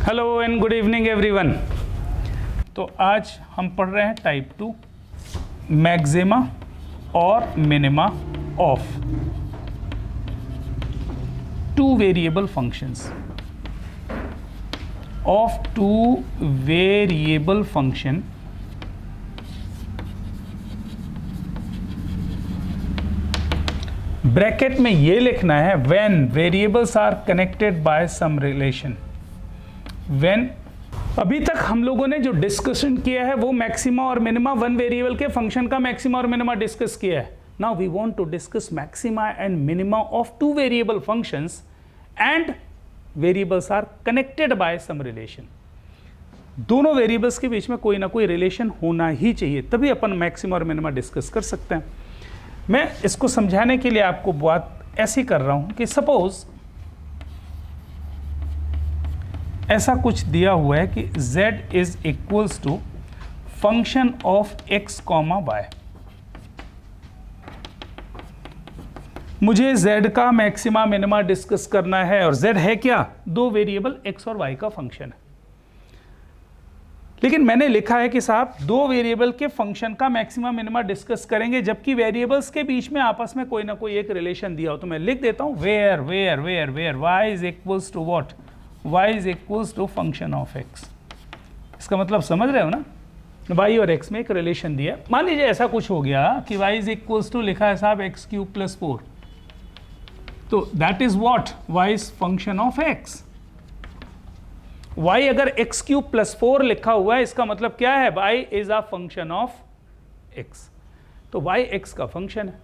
Hello and good evening everyone. तो आज हम पढ़ रहे हैं टाइप 2 मैक्सिमा और minima of two variable functions of two variable function bracket में ये लिखना है when variables are connected by some relation. When अभी तक हम लोगों ने जो डिस्कशन किया है वो मैक्सिमा और मिनिमा वन वेरिएबल के फंक्शन का मैक्सिमा और मिनिमा डिस्कस किया है। Now we want to discuss maxima and minima of two variable functions and variables are connected by some relation. दोनों वेरिएबल्स के बीच में कोई ना कोई रिलेशन होना ही चाहिए, तभी अपन मैक्सिमा और मिनिमा डिस्कस कर सकते हैं। मैं इसको समझाने के लिए आपको बात ऐसी कर रहा हूं कि सपोज ऐसा कुछ दिया हुआ है कि z is equals to function of x comma y। मुझे z का मैक्सिमा मिनिमा डिस्कस करना है और z है क्या? दो वेरिएबल x और y का फंक्शन है। लेकिन मैंने लिखा है कि साहब दो वेरिएबल के फंक्शन का मैक्सिमा मिनिमा डिस्कस करेंगे जबकि वेरिएबल्स के बीच में आपस में कोई ना कोई एक रिलेशन दिया हो। तो मैं लिख देता हूं where where where where y is equals to what? y is equals to function of x। इसका मतलब समझ रहे हो ना, y और x में एक रिलेशन दिया। मान लीजिए ऐसा कुछ हो गया कि y इज इक्वल्स टू लिखा है साहब x क्यूब प्लस 4, तो that is what? y is function of x। y अगर x क्यूब प्लस 4 लिखा हुआ है इसका मतलब क्या है? y is a function of x। तो y x का फंक्शन है।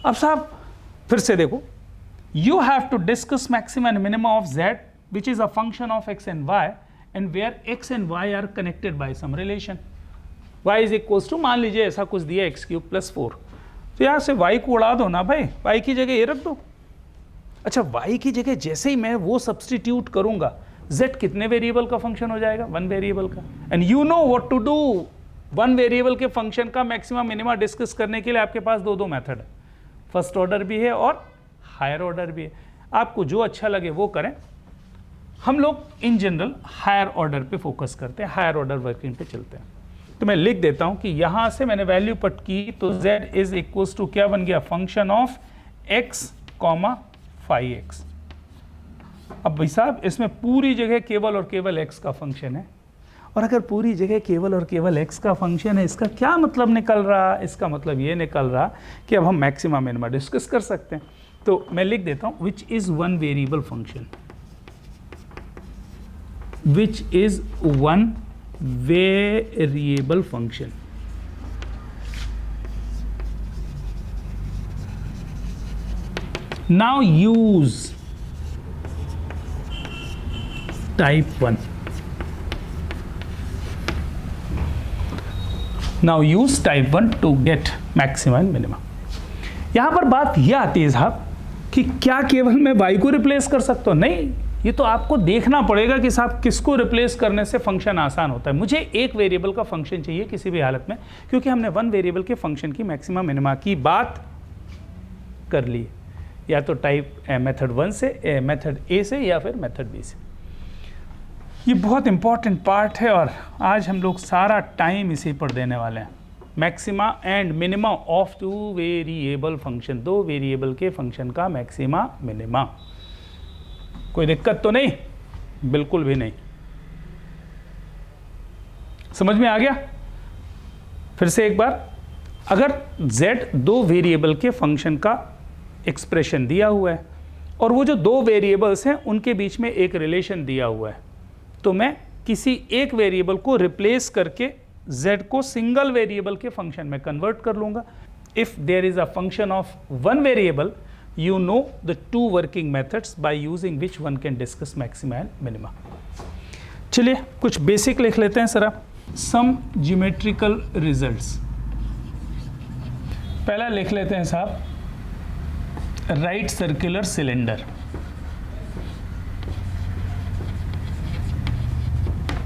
अब साहब फिर से देखो, you have to discuss maxima and minima of z which is a function of x and y and where x and y are connected by some relation। y is equals to, मान लीजिए ऐसा कुछ दिया x cube plus 4, तो यहाँ से y को उड़ा दो ना भाई, y की जगह ये रख दो। अच्छा, y की जगह जैसे ही मैं वो सब्सटीट्यूट करूंगा z कितने वेरिएबल का फंक्शन हो जाएगा? वन वेरिएबल का। And you know what to do. One variable के फंक्शन का मैक्सिमा मिनिमा डिस्कस करने के लिए आपके पास दो मेथड है, फर्स्ट ऑर्डर भी है और हायर ऑर्डर भी है। आपको जो अच्छा लगे वो करें। हम लोग इन जनरल हायर ऑर्डर पे फोकस करते हैं, हायर ऑर्डर वर्किंग पे चलते हैं। तो मैं लिख देता हूं कि यहां से मैंने वैल्यू पुट की तो z इज इक्वल्स टू क्या बन गया? Function of x comma 5x। अब भाई साहब इसमें पूरी जगह केवल और केवल x का फंक्शन है, और अगर पूरी जगह केवल और केवल x का फंक्शन है इसका क्या मतलब निकल रहा? इसका मतलब ये निकल रहा कि अब हम मैक्सिमा मिनिमा डिस्कस कर सकते हैं। तो मैं लिख देता हूं which is one variable function, which is one variable function. Now use type 1। Now use type 1 to get maxima and minima. यहां पर बात यह आती है साहब कि क्या केवल मैं y को रिप्लेस कर सकता हूं? नहीं, ये तो आपको देखना पड़ेगा कि साहब किसको रिप्लेस करने से फंक्शन आसान होता है। मुझे एक वेरिएबल का फंक्शन चाहिए किसी भी हालत में, क्योंकि हमने वन वेरिएबल के फंक्शन की मैक्सिमा मिनिमा की बात कर ली, या तो टाइप मेथड 1 से, मेथड ए से, या फिर मेथड बी से। ये बहुत इंपॉर्टेंट पार्ट है और आज हम लोग सारा टाइम इसी पर देने वाले हैं। Maxima and minima of two variable function, दो वेरिएबल के फंक्शन का मैक्सिमा मिनिमा। कोई दिक्कत तो नहीं? बिल्कुल भी नहीं। समझ में आ गया? फिर से एक बार, अगर z दो वेरिएबल के फंक्शन का एक्सप्रेशन दिया हुआ है और वो जो दो वेरिएबल्स हैं उनके बीच में एक रिलेशन दिया हुआ है, तो मैं किसी एक वेरिएबल को रिप्लेस करके z को सिंगल वेरिएबल के फंक्शन में कन्वर्ट कर लूंगा। If there is a function of one variable, you know the two working methods by using which one can discuss maxima and minima। चलिए कुछ बेसिक लिख लेते हैं सर। some geometrical results। पहला लिख लेते हैं साहब, राइट सर्कुलर सिलेंडर।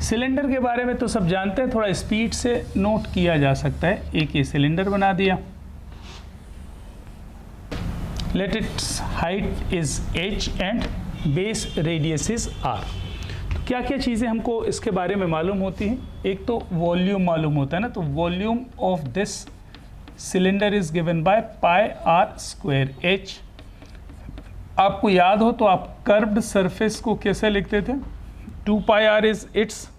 सिलेंडर के बारे में तो सब जानते हैं, थोड़ा स्पीड से नोट किया जा सकता है। एक ये सिलेंडर बना दिया, let its height is h and base radius is r। क्या क्या चीज़ें हमको इसके बारे में मालूम होती हैं? एक तो वॉल्यूम मालूम होता है ना, तो volume of this cylinder is given by pi are square h. आपको याद हो तो आप कर्व्ड सरफेस को कैसे लिखते थे? 2 pi R is its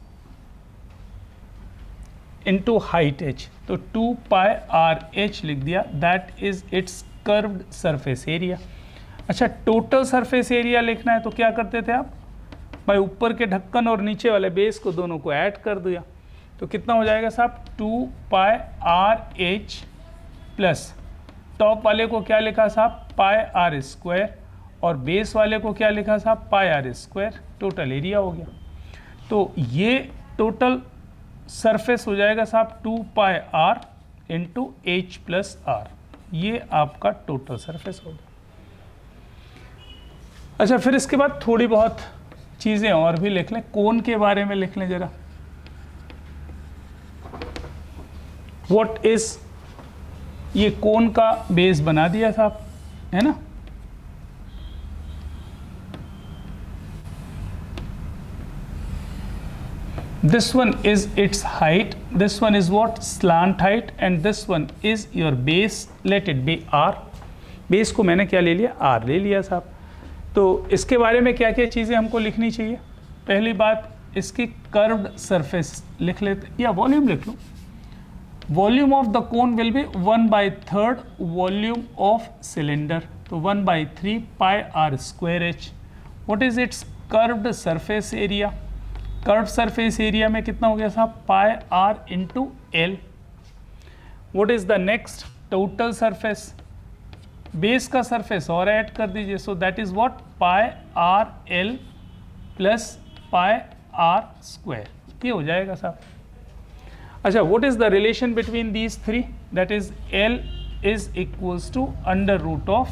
into height h, तो 2 पाई आर h लिख दिया, that is its curved surface area. अच्छा, टोटल सरफेस एरिया लिखना है तो क्या करते थे आप? भाई ऊपर के ढक्कन और नीचे वाले बेस को दोनों को ऐड कर दिया, तो कितना हो जाएगा साहब? 2 pi R H plus top वाले को क्या लिखा साहब? पाई आर स्क्वायर, और बेस वाले को क्या लिखा साहब? Pi are square. Total area हो गया। तो ये टोटल सरफेस हो जाएगा साहब 2 pi R into H plus R, ये आपका टोटल सरफेस होगा। अच्छा, फिर इसके बाद थोड़ी बहुत चीज़ें और भी लिख लें, कोन के बारे में लिख लें जरा। व्हाट इज, ये कोन का बेस बना दिया साहब, है ना? This one is its height, this one is what? Slant height, and this one is your base, let it be R। Base को मैंने क्या ले लिया? R ले लिया साहब। तो इसके बारे में क्या क्या चीज़ें हमको लिखनी चाहिए? पहली बात, इसकी कर्व्ड सरफेस लिख लेते, या वॉल्यूम लिख लो। Volume of the cone will be 1/3 volume of cylinder, तो 1/3 pi are square H. What is its curved surface area? Curve surface area में कितना हो गया साहब? Pi R into L. What is the next? Total surface, base का surface और add कर दीजिए, so that is what? Pi R L plus pi are square, ये हो जाएगा साहब। अच्छा, what is the relation between these three? That is l is equals to under root of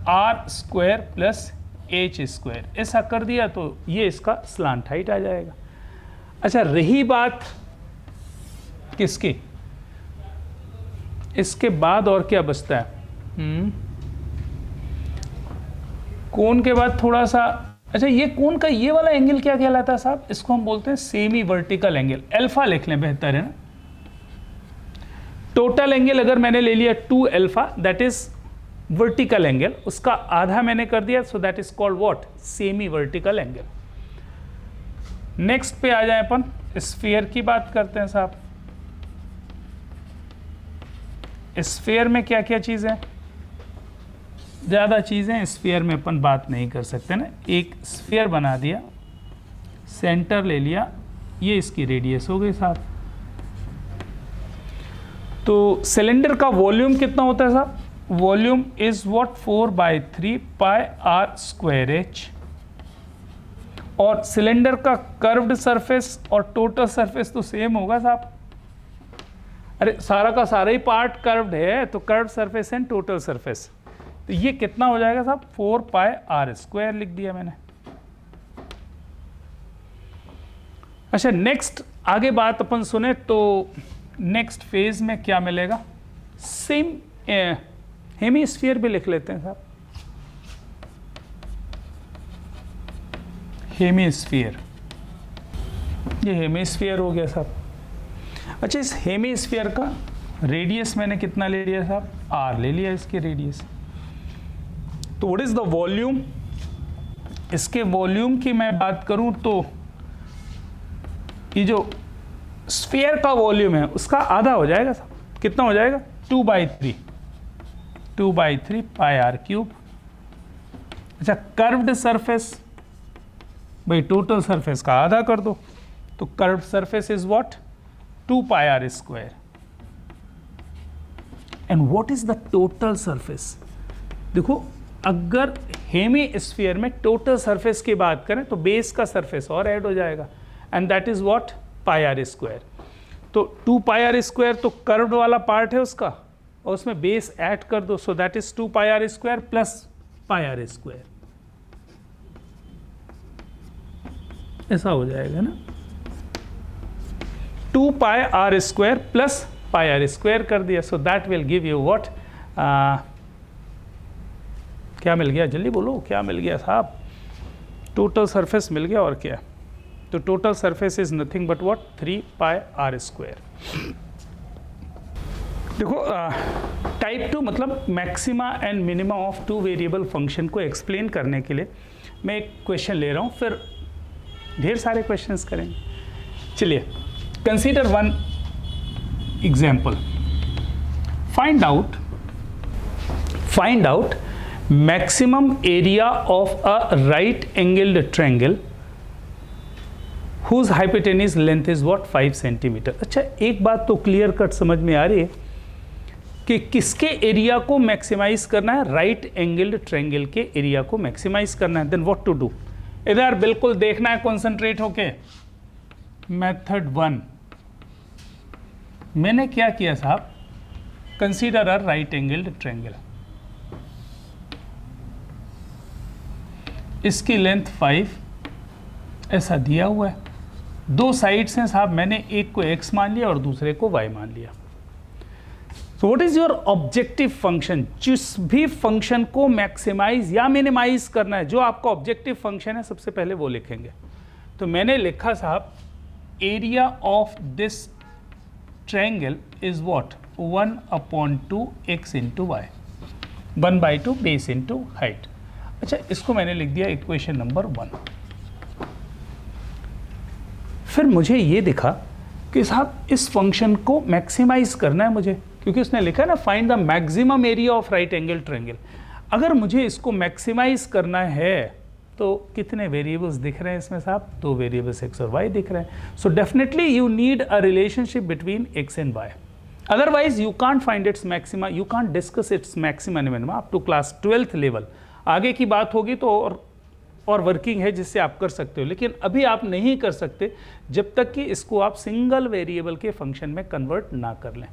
r square plus h square. ऐसा कर दिया तो ये इसका स्लांट हाइट आ जाएगा। अच्छा, रही बात किसकी? इसके बाद और क्या बचता है? कोन के बाद थोड़ा सा, अच्छा ये कोन का ये वाला एंगल क्या कहलाता है साहब? इसको हम बोलते हैं सेमी वर्टिकल एंगल, अल्फा लिख लें, बेहतर है ना। टोटल एंगल अगर मैंने ले लिया 2 alpha, that is vertical angle, उसका आधा मैंने कर दिया, so that is called what? Semi vertical angle. Next पे आ जाए अपन, स्फीयर की बात करते हैं साहब। स्फीयर में क्या क्या चीजें? ज्यादा चीजें स्फीयर में अपन बात नहीं कर सकते ना। एक स्फीयर बना दिया, सेंटर ले लिया, ये इसकी रेडियस हो गई साहब। तो सिलेंडर का वॉल्यूम कितना होता है साहब? Volume is what? 4/3 pi are square h. और सिलेंडर का कर्व्ड सरफेस और टोटल सरफेस तो सेम होगा साहब। अरे सारा का सारा ही पार्ट कर्व्ड है, तो curved surface and total surface, तो ये कितना हो जाएगा साहब? 4 पाई आर स्क्वायर लिख दिया मैंने। अच्छा, नेक्स्ट आगे बात अपन सुने तो नेक्स्ट फेज में क्या मिलेगा? सेम हेमीस्फीयर भी लिख लेते हैं साहब। हेमीस्फीयर, ये हेमीस्फीयर हो गया साहब। अच्छा, इस हेमीस्फीयर का रेडियस मैंने कितना ले लिया साहब? आर ले लिया इसकी रेडियस। तो व्हाट इज द वॉल्यूम? इसके वॉल्यूम की मैं बात करूं तो ये जो स्फीयर का वॉल्यूम है उसका आधा हो जाएगा साहब। कितना हो जाएगा? 2/3 पाई आर क्यूब। अच्छा, कर्व्ड सरफेस, भाई टोटल सरफेस का आधा कर दो, तो curved surface is what? 2 pi are square. And what is the total surface? देखो, अगर हेमी स्फीयर में टोटल सरफेस की बात करें तो बेस का सरफेस और ऐड हो जाएगा, and that is what? Pi are square. तो 2 पाई आर स्क्वायर तो कर्व्ड वाला पार्ट है उसका, और उसमें बेस ऐड कर दो, so that is 2 pi are square plus pi are square. ऐसा हो जाएगा ना, 2 pi are square plus pi are square कर दिया, so that will give you what? क्या मिल गया? जल्दी बोलो, क्या मिल गया साहब? टोटल सरफेस मिल गया और क्या है, तो total surface is nothing but what 3 pi are square. देखो टाइप 2 मतलब maxima and minima of two variable function को एक्सप्लेन करने के लिए मैं एक क्वेश्चन ले रहा हूँ, फिर ढेर सारे क्वेश्चंस करेंगे। चलिए consider one example, find out maximum area of a right angled triangle whose hypotenuse length is what 5 centimetre. अच्छा एक बात तो क्लियर कट समझ में आ रही है कि किसके एरिया को मैक्सिमाइज करना है, राइट एंगल्ड ट्रायंगल के एरिया को मैक्सिमाइज करना है। देन व्हाट टू डू, इधर बिल्कुल देखना है कॉन्सेंट्रेट होके। मेथड 1 मैंने क्या किया साहब, consider a right angled triangle, इसकी लेंथ 5 ऐसा दिया हुआ है, दो साइड्स हैं साहब, मैंने एक को x मान लिया और दूसरे को y मान लिया। So what is your objective function, जिस भी फंक्शन को मैक्सिमाइज या मिनिमाइज करना है, जो आपका ऑब्जेक्टिव फंक्शन है सबसे पहले वो लिखेंगे। तो मैंने लिखा साहब area of this triangle is what 1/2 x into y, 1/2 base into height. अच्छा इसको मैंने लिख दिया इक्वेशन नंबर 1। फिर मुझे ये दिखा कि साहब इस फंक्शन को मैक्सिमाइज करना है मुझे, क्योंकि उसने लिखा ना find the maximum area of right angle triangle. अगर मुझे इसको मैक्सिमाइज करना है तो कितने वेरिएबल्स दिख रहे हैं इसमें साहब, 2 वेरिएबल्स x और y दिख रहे हैं। So definitely you need a relationship between x and y, otherwise you can't find its maxima, you can't discuss its maxima and minima up to class 12th level. आगे की बात होगी तो और वर्किंग है जिससे आप कर सकते हो, लेकिन अभी आप नहीं कर सकते जब तक कि इसको आप सिंगल वेरिएबल के फंक्शन में कन्वर्ट ना कर लें।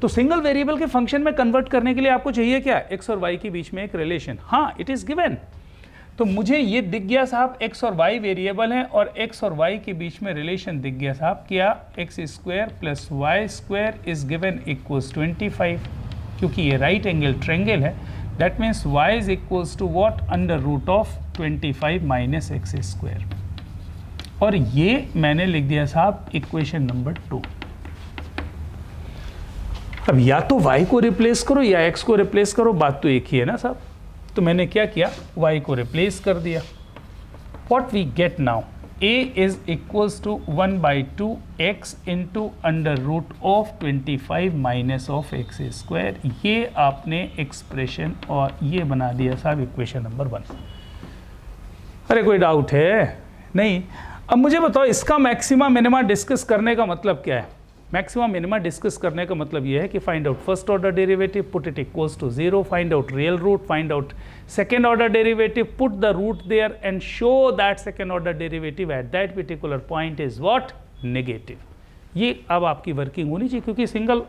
तो सिंगल वेरिएबल के फंक्शन में कन्वर्ट करने के लिए आपको चाहिए क्या, x और y के बीच में एक रिलेशन। हाँ इट इज गिवन। तो मुझे ये दिख गया साहब x और y वेरिएबल हैं और x और y के बीच में रिलेशन दिख गया साहब, क्या x square plus y square is given equals 25, क्योंकि ये राइट एंगल ट्रायंगल है। That means y is equals to what under root of 25 minus x square, और ये मैंने लिख दिया साहब इक्वेशन नंबर 2। अब या तो y को रिप्लेस करो या x को रिप्लेस करो, बात तो एक ही है ना साहब। तो मैंने क्या किया, y को रिप्लेस कर दिया। What we get now, a is equals to 1/2 x into under root of 25 minus of x square. ये आपने एक्सप्रेशन और ये बना दिया साहब इक्वेशन नंबर 1। अरे कोई डाउट है नहीं? अब मुझे बताओ इसका मैक्सिमा मिनिमा डिस्कस करने का मतलब क्या है। मैक्सिमा मिनिमा डिस्कस करने का मतलब ये है कि find out first order derivative, put it equals to 0, find out real root, find out second order derivative, put the root there and show that second order derivative at that particular point is what negative. ये अब आपकी working होनी चाहिए, क्योंकि single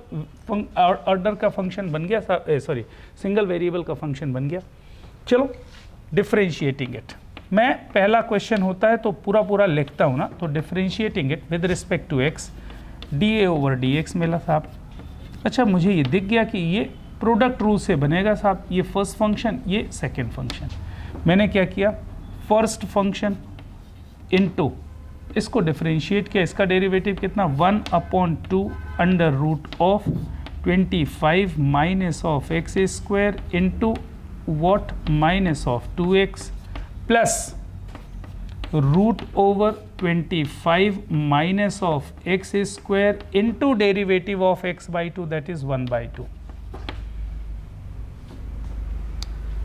order का function बन गया, sorry single variable का फंक्शन बन गया। चलो डिफरेंशिएटिंग इट, मैं पहला क्वेश्चन होता है तो पूरा पूरा लिखता हूँ ना, तो differentiating it with respect to x, dA over dx मिला साहब। अच्छा मुझे ये दिख गया कि ये प्रोडक्ट रूल से बनेगा साहब, ये फर्स्ट फंक्शन ये सेकंड फंक्शन। मैंने क्या किया, फर्स्ट फंक्शन इनटू इसको डिफरेंशिएट किया, इसका डेरिवेटिव कितना 1/2 under root of 25 minus of x square into what minus of 2x plus root over 25 minus of x square into derivative of x/2 that is 1/2।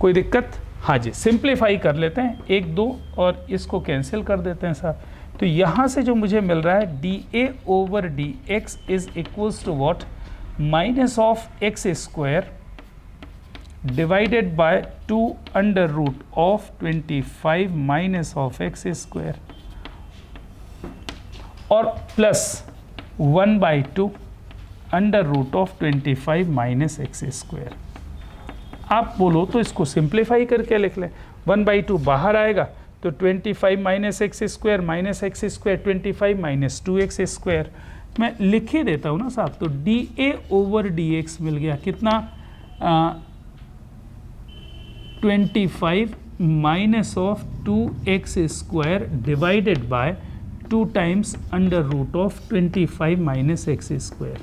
कोई दिक्कत? हाँ जी, सिंप्लीफाई कर लेते हैं 1 2 और इसको कैंसिल कर देते हैं साहब। तो यहाँ से जो मुझे मिल रहा है dA over dx is equals to what minus of x square divided by 2 under root of 25 minus of x square और plus 1/2 under root of 25 minus x square. आप बोलो तो इसको सिंप्लीफाई करके लिख लें, 1/2 बाहर आएगा तो 25 minus x square minus x square 25 minus 2x square. मैं लिख ही देता हूँ ना साहब, तो dA ओवर dx मिल गया कितना 25 minus of 2x square divided by 2 times under root of 25 minus x square.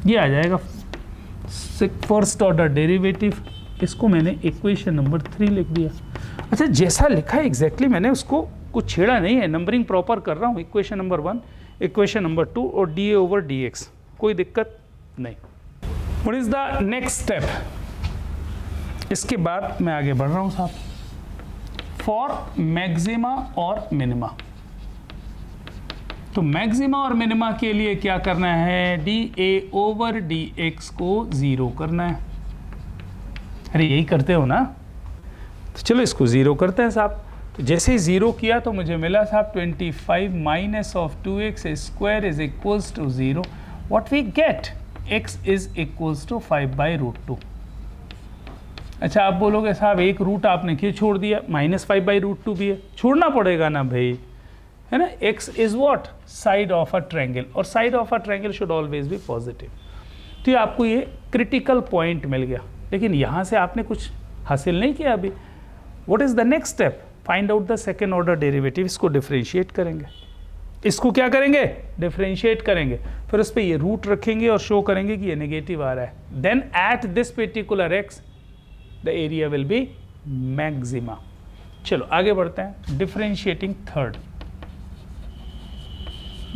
ये आ जाएगा फर्स्ट ऑर्डर डेरिवेटिव। इसको मैंने इक्वेशन नंबर 3 लिख दिया। अच्छा, जैसा लिखा है एग्जैक्टली मैंने उसको कुछ छेड़ा नहीं है, नंबरिंग प्रॉपर कर रहा हूँ। इक्वेशन नंबर 1, इक्वेशन नंबर 2 और D A over D x, कोई दिक्कत नहीं। What is the next step? इसके बाद मैं आगे बढ़ रहा हूँ साहब, फॉर मैक्सिमा और मिनिमा। तो मैक्सिमा और मिनिमा के लिए क्या करना है? D A over D x को 0 करना है। अरे यही करते हो ना, तो चलो इसको 0 करते हैं साहब। तो जैसे ही 0 किया तो मुझे मिला साहब 25 minus of 2x square is equals to 0। What we get? x is equals to 5/√2। अच्छा, आप बोलोगे साहब एक रूट आपने क्यों छोड़ दिया? -5/√2 भी है, छोड़ना पड़ेगा ना भाई, है ना। x is what? Side of a triangle, और side of a triangle should always be positive. तो ये आपको ये क्रिटिकल पॉइंट मिल गया, लेकिन यहाँ से आपने कुछ हासिल नहीं किया अभी। What is the next step? Find out the second order derivative. इसको डिफरेंशिएट करेंगे। इसको क्या करेंगे? डिफरेंशिएट करेंगे। फिर उस पर ये रूट रखेंगे और शो करेंगे कि ये नेगेटिव आ रहा है। Then at this particular x the area will be maxima. चलो आगे बढ़ते हैं। Differentiating third,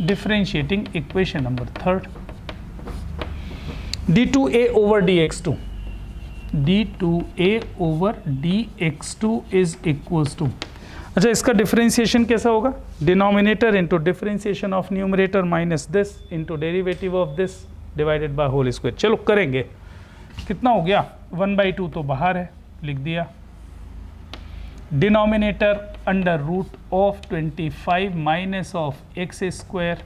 differentiating equation number 3, d2a over dx2, d2a over dx2 is equals to, अच्छा इसका डिफरेंशिएशन कैसा होगा? Denominator into differentiation of numerator minus this into derivative of this divided by whole square. चलो करेंगे। कितना हो गया? 1/2 तो बाहर है, लिख दिया। Denominator under root of 25 minus of x square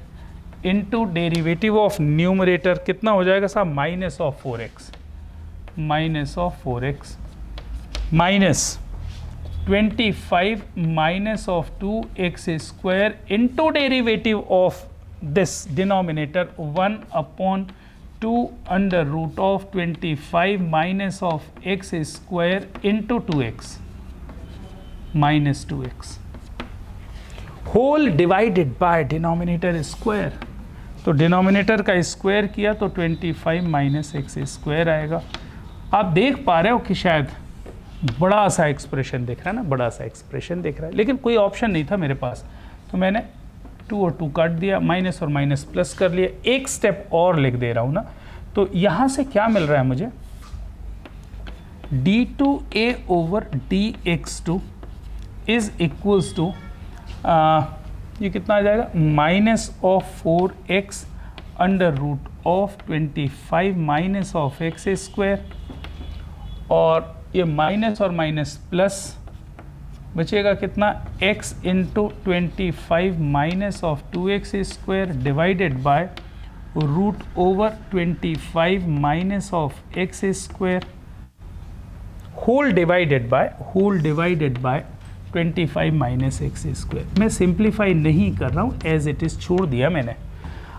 into derivative of numerator कितना हो जाएगा साहब? Minus of 4x, minus of 4x minus 25 minus of 2x square into derivative of this denominator 1/2 under root of 25 minus of x square into 2x minus 2x whole divided by denominator square. तो denominator का square किया तो 25 minus x square आएगा। आप देख पा रहे हो कि शायद बड़ा सा एक्सप्रेशन दिख रहा है ना, बड़ा सा एक्सप्रेशन दिख रहा है, लेकिन कोई ऑप्शन नहीं था मेरे पास, तो मैंने 2 और 2 काट दिया, माइनस और माइनस प्लस कर लिया। एक स्टेप और लिख दे रहा हूँ ना, तो यहाँ से क्या मिल रहा है मुझे? d2a over dx2 is equals to, ये कितना आ जाएगा? Minus of 4x under root of 25 minus of x square, और ये माइनस और माइनस प्लस बचेगा कितना? x into 25 minus of 2x square divided by root over 25 minus of x square whole divided by 25 minus x square. मैं simplify नहीं कर रहा हूँ, एज इट इज़ छोड़ दिया मैंने।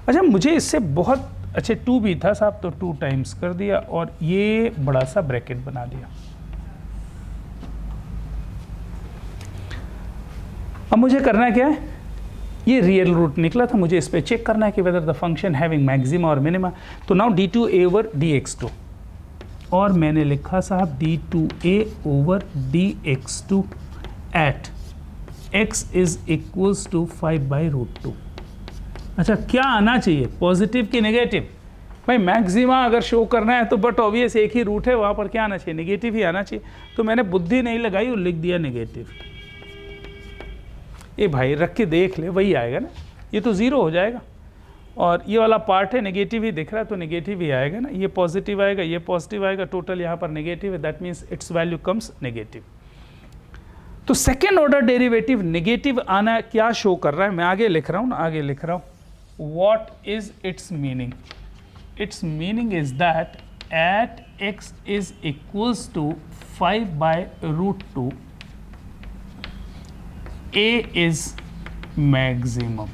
अच्छा, मुझे इससे बहुत अच्छे 2 भी था साहब, तो 2 टाइम्स कर दिया और ये बड़ा सा ब्रैकेट बना दिया। अब मुझे करना क्या है? ये रियल रूट निकला था, मुझे इस पे चेक करना है कि whether the function having maxima और मिनिमा। तो नाउ d2a ओवर dx2, और मैंने लिखा साहब d2a over dx2 at x is equals to 5/√2। अच्छा, क्या आना चाहिए? पॉजिटिव कि नेगेटिव? भाई मैक्सिमा अगर शो करना है तो बट ऑब्वियस एक ही रूट है, वहाँ पर क्या आना चाहिए? नेगेटिव ही आना चाहिए। तो मैंने बुद्धि नहीं लगाई और लिख दिया नेगेटिव। ये भाई रख के देख ले, वही आएगा ना, ये तो 0 हो जाएगा, और ये वाला पार्ट है नेगेटिव ही दिख रहा है तो नेगेटिव ही आएगा ना। ये पॉजिटिव आएगा, ये पॉजिटिव आएगा, टोटल यहाँ पर नेगेटिव है, that means it's value comes negative. तो सेकेंड ऑर्डर डेरिवेटिव नेगेटिव आना क्या शो कर रहा है? मैं आगे लिख रहा हूँ ना, आगे लिख रहा हूँ। What is its meaning? Its meaning is that at x is equals to 5/√2 a is maximum।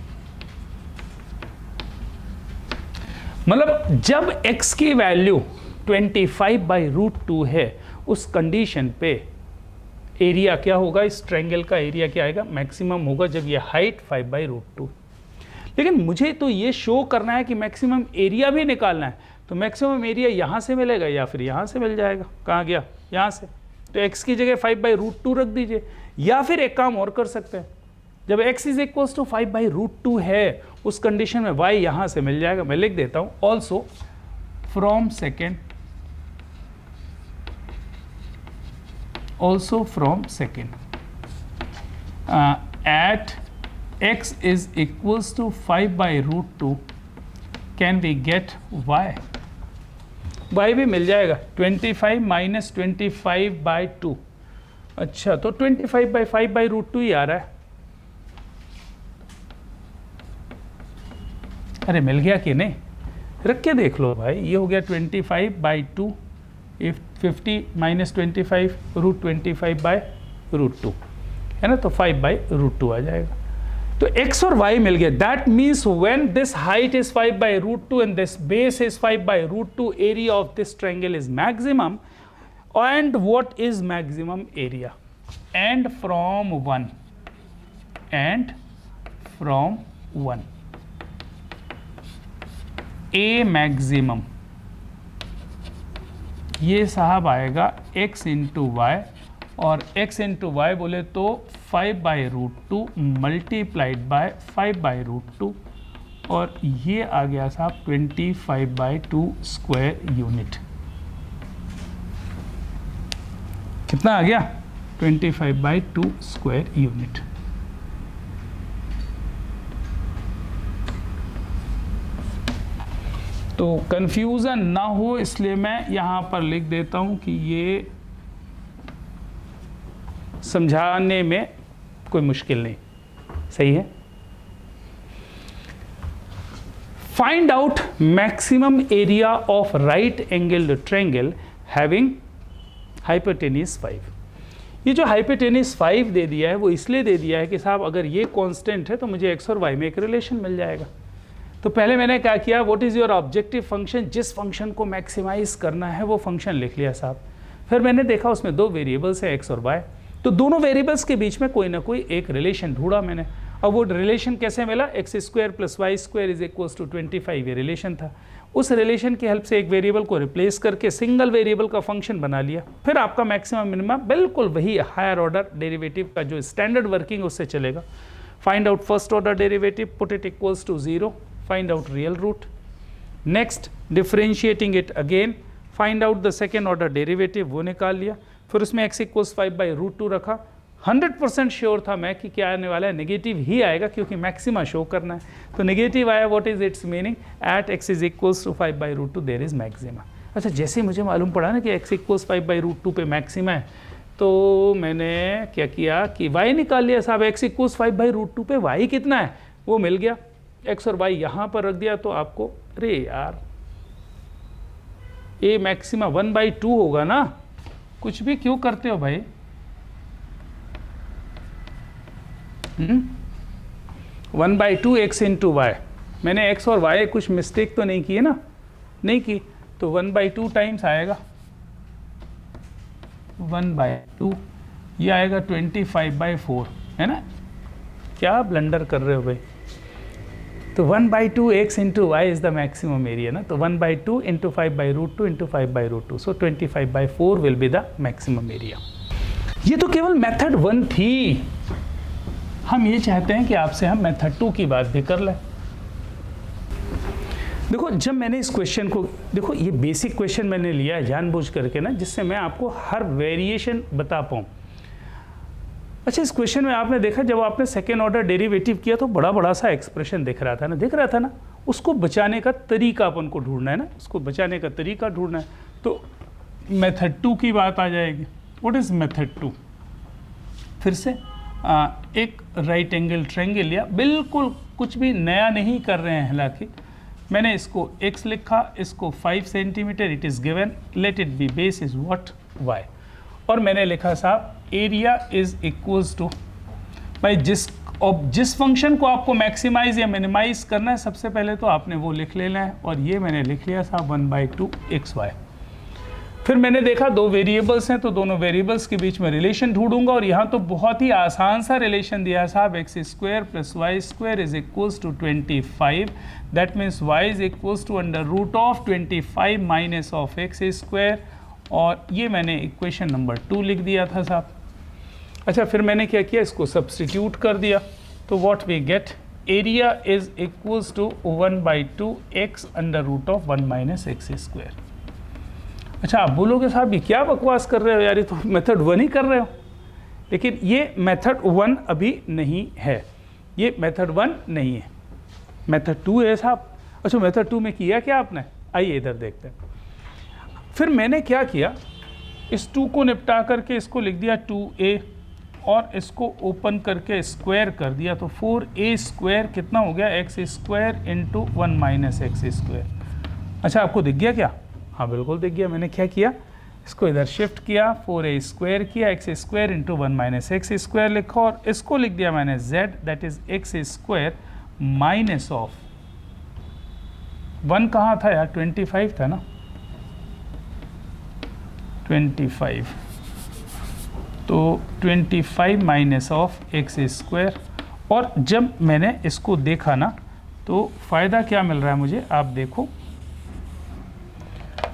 मतलब जब x की वैल्यू 25/√2 है, उस कंडीशन पे एरिया क्या होगा, इस ट्रायंगल का एरिया क्या आएगा, मैक्सिमम होगा जब ये हाइट 5/√2। लेकिन मुझे तो ये शो करना है कि मैक्सिमम एरिया भी निकालना है, तो मैक्सिमम एरिया यहाँ से मिलेगा या फिर यहाँ से मिल जाएगा। कहाँ गया, यहाँ से। तो x की जगह 5/√2 रख दीजिए, या फिर एक काम और कर सकते हैं, जब x इज इक्वल्स टू 5/√2 है उस कंडीशन में y यहाँ से मिल जाएगा। मैं लिख देता हूँ, also from second, also from second at x is equals to 5/√2 can we get y, y भी मिल जाएगा 25 माइनस 25/2। अच्छा, तो 25/5/√2 ही आ रहा है। अरे मिल गया कि नहीं, रख के देख लो भाई। ये हो गया 25/2, इफ 50 माइनस 25 √25/√2 है ना, तो 5/√2 आ जाएगा। तो x और y मिल गया। That means when this height is 5/√2 and this base is 5/√2, area of this triangle is maximum. And what is maximum area? And from 1, and from 1 A maximum, ये साहब आएगा x इंटू वाई, और x into Y बोले तो 5/√2 multiplied by 5/√2, और ये आ गया साहब 25/2 स्क्वायर यूनिट। कितना आ गया? 25/2 स्क्वायर यूनिट। तो कंफ्यूजन ना हो इसलिए मैं यहाँ पर लिख देता हूँ कि ये समझाने में कोई मुश्किल नहीं। सही है। Find out maximum area of right angled triangle having hypotenuse 5। ये जो हाइपोटेन्यूज 5 दे दिया है वो इसलिए दे दिया है कि साहब अगर ये कांस्टेंट है तो मुझे x और y में एक रिलेशन मिल जाएगा। तो पहले मैंने क्या किया, what is your objective function, जिस फंक्शन को मैक्सिमाइज करना है वो फंक्शन लिख लिया साहब। फिर मैंने देखा उसमें दो वेरिएबल्स है x और y, तो दोनों वेरिएबल्स के बीच में कोई ना कोई एक रिलेशन ढूंढा मैंने। अब वो रिलेशन कैसे मिला, x² + y² is equals to 25 ये रिलेशन था। उस रिलेशन की हेल्प से एक वेरिएबल को रिप्लेस करके सिंगल वेरिएबल का फंक्शन बना लिया। फिर आपका मैक्सिमम मिनिमम बिल्कुल वही हायर ऑर्डर डेरिवेटिव का जो स्टैंडर्ड वर्किंग उससे चलेगा। Find out first order derivative, put it equals to 0, find out real root. Next differentiating it again, find out the second order derivative, वो निकाल लिया। फिर उसमें x = 5/√2 रखा। 100% श्योर था मैं कि क्या आने वाला है, नेगेटिव ही आएगा क्योंकि मैक्सिमा शो करना है। तो नेगेटिव आया, what is its meaning, at x = 5/√2 there is maxima. अच्छा, जैसे मुझे मालूम पड़ा ना कि x = 5/√2 पे मैक्सिमा है, तो मैंने क्या किया कि y निकाल लिया साहब। x = 5/√2 पे y कितना है वो मिल गया, x और y यहाँ पर रख दिया। तो आपको, अरे यार a मैक्सिमा 1/2 होगा ना, कुछ भी क्यों करते हो भाई। 1/2 x इंटू वाई, मैंने x और y कुछ मिस्टेक तो नहीं की है ना, नहीं की। तो 1/2 टाइम्स आएगा 1/2, ये आएगा 25/4, है ना। क्या ब्लंडर कर रहे हो भाई। तो 1/2 x into y is the maximum area ना, तो 1/2 into 5/√2 into 5/√2, so 25/4 will be the maximum area. ये तो केवल मेथड 1 थी, हम ये चाहते हैं कि आपसे हम मेथड 2 की बात भी कर लें। देखो, जब मैंने इस क्वेश्चन को, देखो ये बेसिक क्वेश्चन मैंने लिया है जानबूझ करके ना, जिससे मैं आपको हर वेरिएशन बता पाऊँ। अच्छा, इस क्वेश्चन में आपने देखा जब आपने सेकेंड ऑर्डर डेरिवेटिव किया तो बड़ा बड़ा सा एक्सप्रेशन दिख रहा था ना, दिख रहा था ना। उसको बचाने का तरीका अपन को ढूंढना है ना, उसको बचाने का तरीका ढूंढना है। तो मेथड 2 की बात आ जाएगी। What is method 2? फिर से एक राइट एंगल ट्रायंगल लिया, बिल्कुल कुछ भी नया नहीं कर रहे हैं। हालांकि मैंने इसको x लिखा, इसको 5 centimetre it is given, let it be base is what y, और मैंने लिखा साहब एरिया इज इक्वल्स टू, भाई जिस फंक्शन को आपको मैक्सिमाइज या मिनिमाइज करना है सबसे पहले तो आपने वो लिख लेना है, और ये मैंने लिख लिया साहब 1/2 xy। फिर मैंने देखा दो वेरिएबल्स हैं तो दोनों वेरिएबल्स के बीच में रिलेशन ढूंढूंगा, और यहाँ तो बहुत ही आसान सा रिलेशन दिया है साहब, x square plus y square is equals to 25, that means y is equals to under root of 25 minus of x square, और ये मैंने इक्वेशन नंबर 2 लिख दिया था साहब। अच्छा, फिर मैंने क्या किया, इसको सब्सटीट्यूट कर दिया, तो what we get, area is equals to 1/2 x under root of 1 minus x square. अच्छा, आप बोलोगे साहब ये क्या बकवास कर रहे हो यार, ये तो मेथड 1 ही कर रहे हो, लेकिन ये मेथड 1 अभी नहीं है, ये मेथड 1 नहीं है, मेथड 2 है साहब। अच्छा, मेथड 2 में किया क्या आपने, आइए इधर देखते हैं। फिर मैंने क्या किया, इस 2 को निपटा करके इसको लिख दिया 2a, और इसको ओपन करके स्क्वायर कर दिया, तो 4a स्क्वायर कितना हो गया, x square into 1 minus x square. अच्छा, आपको दिख गया क्या, हाँ बिल्कुल दिख गया। मैंने क्या किया, इसको इधर शिफ्ट किया, 4a स्क्वायर किया, x square into 1 minus x square लिखा, और इसको लिख दिया मैंने z, that is x square minus of 1 कहाँ था यार, 25 था ना, 25, तो 25 माइनस ऑफ एक्स स्क्वायर। और जब मैंने इसको देखा ना, तो फ़ायदा क्या मिल रहा है मुझे, आप देखो,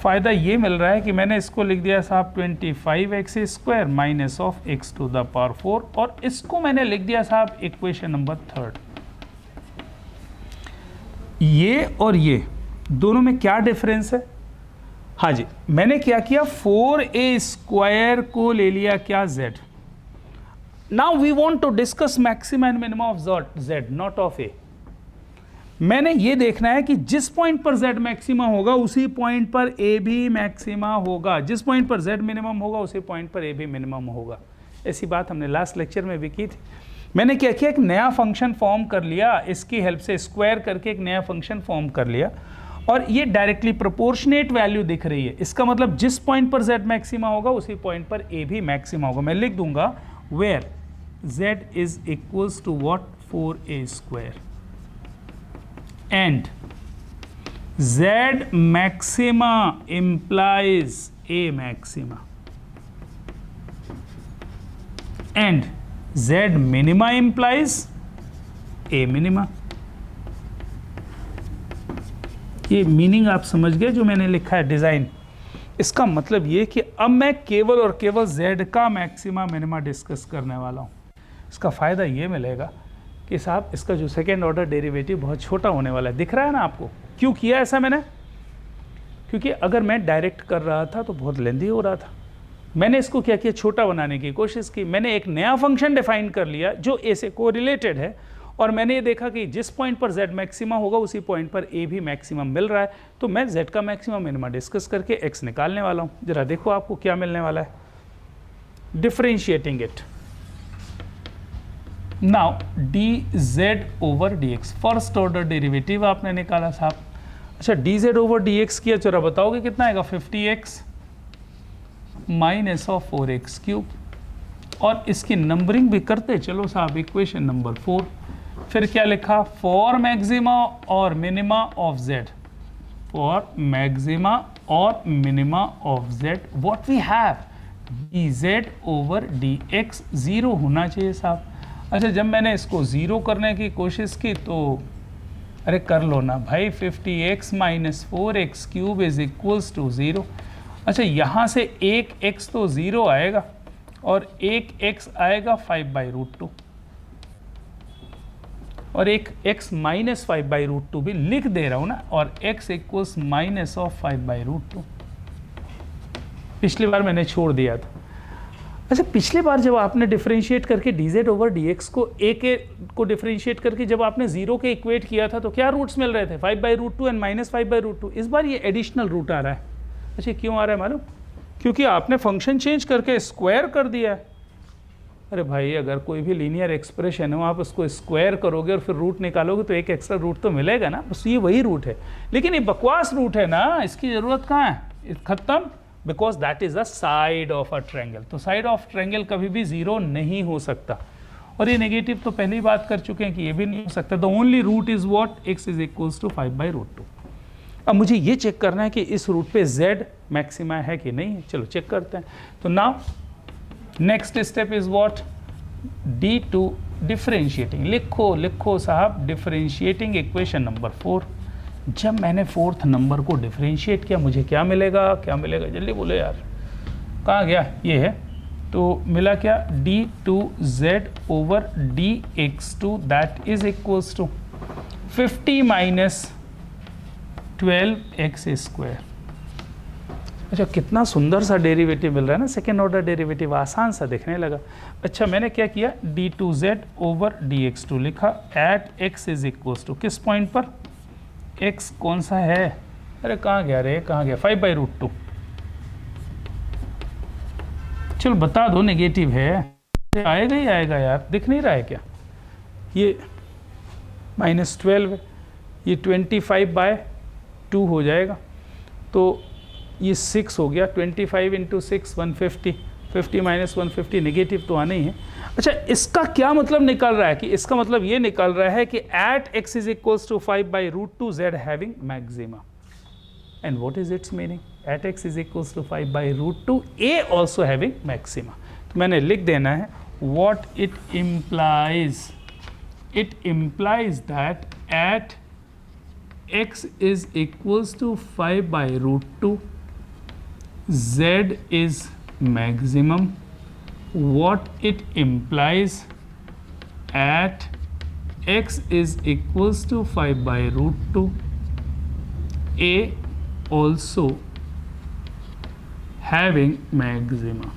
फ़ायदा ये मिल रहा है कि मैंने इसको लिख दिया साहब 25 x square minus of x to the power 4, और इसको मैंने लिख दिया साहब इक्वेशन नंबर 3। ये और ये दोनों में क्या डिफरेंस है, हाँ जी, मैंने क्या किया, 4a स्क्वायर को ले लिया क्या, z। Now we want to discuss maximum and minimum of z, not of a। मैंने ये देखना है कि जिस पॉइंट पर z मैक्सिमा होगा उसी पॉइंट पर a भी मैक्सिमा होगा, जिस पॉइंट पर z मिनिमम होगा उसी पॉइंट पर a भी मिनिमम होगा। ऐसी बात हमने लास्ट लेक्चर में भी की थी। मैंने क्या किया, एक नया फंक्शन फॉर्म कर लिया, इसकी हेल्प से स्क्वायर करके एक नया फंक्शन फॉर्म कर लिया, और ये डायरेक्टली प्रोपोर्शनेट वैल्यू दिख रही है। इसका मतलब जिस पॉइंट पर z मैक्सिमा होगा उसी पॉइंट पर a भी मैक्सिमा होगा। मैं लिख दूंगा where z is equals to what, 4a square, and z maxima implies a maxima and z minima implies a minima। ये मीनिंग आप समझ गए जो मैंने लिखा है डिज़ाइन। इसका मतलब ये कि अब मैं केवल और केवल z का मैक्सिमा मिनिमा डिस्कस करने वाला हूँ। इसका फ़ायदा ये मिलेगा कि साहब इसका जो सेकेंड ऑर्डर डेरिवेटिव बहुत छोटा होने वाला है। दिख रहा है ना आपको, क्यों किया ऐसा मैंने, क्योंकि अगर मैं डायरेक्ट कर रहा था तो बहुत लेंदी हो रहा था। मैंने इसको क्या किया, छोटा बनाने की कोशिश की। मैंने एक नया फंक्शन डिफाइन कर लिया जो ए से कोरिलेटेड है, और मैंने ये देखा कि जिस पॉइंट पर z मैक्सिमा होगा उसी पॉइंट पर a भी मैक्सिमम मिल रहा है, तो मैं z का मैक्सिमम मिनिमा डिस्कस करके x निकालने वाला हूँ। जरा देखो आपको क्या मिलने वाला है, differentiating it now dz over dx, first order derivative आपने निकाला साहब। अच्छा, dz ओवर dx किया, जरा बताओगे कितना आएगा, 50x minus of 4x cube, और इसकी नंबरिंग भी करते चलो साहब, इक्वेशन नंबर 4। फिर क्या लिखा, फॉर मैक्सिमा और minima of z, for maxima और minima of z what we have, dz over dx 0 होना चाहिए साहब। अच्छा, जब मैंने इसको 0 करने की कोशिश की तो अरे कर लो ना भाई, 50x minus 4x cube is equals to 0। अच्छा, यहाँ से एक x तो 0 आएगा और एक x आएगा 5/√2, और एक x माइनस 5/√2 भी लिख दे रहा हूँ ना, और x इक्वल्स माइनस ऑफ 5/√2। पिछली बार मैंने छोड़ दिया था। अच्छा, पिछली बार जब आपने डिफरेंशिएट करके dz ओवर dx को a के को डिफरेंशिएट करके जब आपने 0 के इक्वेट किया था तो क्या रूट्स मिल रहे थे, 5/√2 एंड माइनस 5/√2। इस बार ये एडिशनल रूट आ रहा है। अच्छा, क्यों आ रहा है मालूम, क्योंकि आपने फंक्शन चेंज करके स्क्वायर कर दिया है। अरे भाई, अगर कोई भी लीनियर एक्सप्रेशन है आप उसको स्क्वायर करोगे और फिर रूट निकालोगे तो एक एक्स्ट्रा रूट तो मिलेगा ना, बस ये वही रूट है। लेकिन ये बकवास रूट है ना, इसकी ज़रूरत कहाँ है, खत्म, because that is the side of a triangle. तो साइड ऑफ ट्रायंगल कभी भी 0 नहीं हो सकता, और ये नेगेटिव तो पहले ही बात कर चुके हैं कि ये भी नहीं हो सकता। The only root is what, x is equals to 5/√2। अब मुझे ये चेक करना है कि इस रूट पे z मैक्सिमा है कि नहीं है। चलो चेक करते हैं। तो now next step is what, d2 differentiating. लिखो साहब, डिफरेंशिएटिंग इक्वेशन नंबर 4। जब मैंने फोर्थ नंबर को डिफरेंशिएट किया मुझे क्या मिलेगा, जल्दी बोलो यार, कहाँ गया, ये है। तो मिला क्या, d2z over dx2 that is equals to 50 minus 12x square. अच्छा, कितना सुंदर सा डेरिवेटिव मिल रहा है ना, सेकेंड ऑर्डर डेरिवेटिव, आसान सा दिखने लगा। अच्छा, मैंने क्या किया, d2z ओवर dx2 लिखा at x is equals to किस पॉइंट पर, x कौन सा है, अरे कहाँ गया रे, कहाँ गया, 5/√2। चलो बता दो नेगेटिव है, आएगा ही आएगा यार, दिख नहीं रहा है क्या, ये -12 है, ये 25/2 हो जाएगा, तो ये 6 हो गया, 25 × 6 150, 50 माइनस 150 नेगेटिव तो आना ही है। अच्छा, इसका क्या मतलब निकल रहा है, कि इसका मतलब ये निकल रहा है कि at x is equals to 5/√2 z having maxima. And what is its meaning, at x is equals to 5/√2 a also having maxima. तो मैंने लिख देना है what it implies that at x is equals to 5/√2 z is maximum. What it implies, at x is equals to 5/√2 a also having maxima.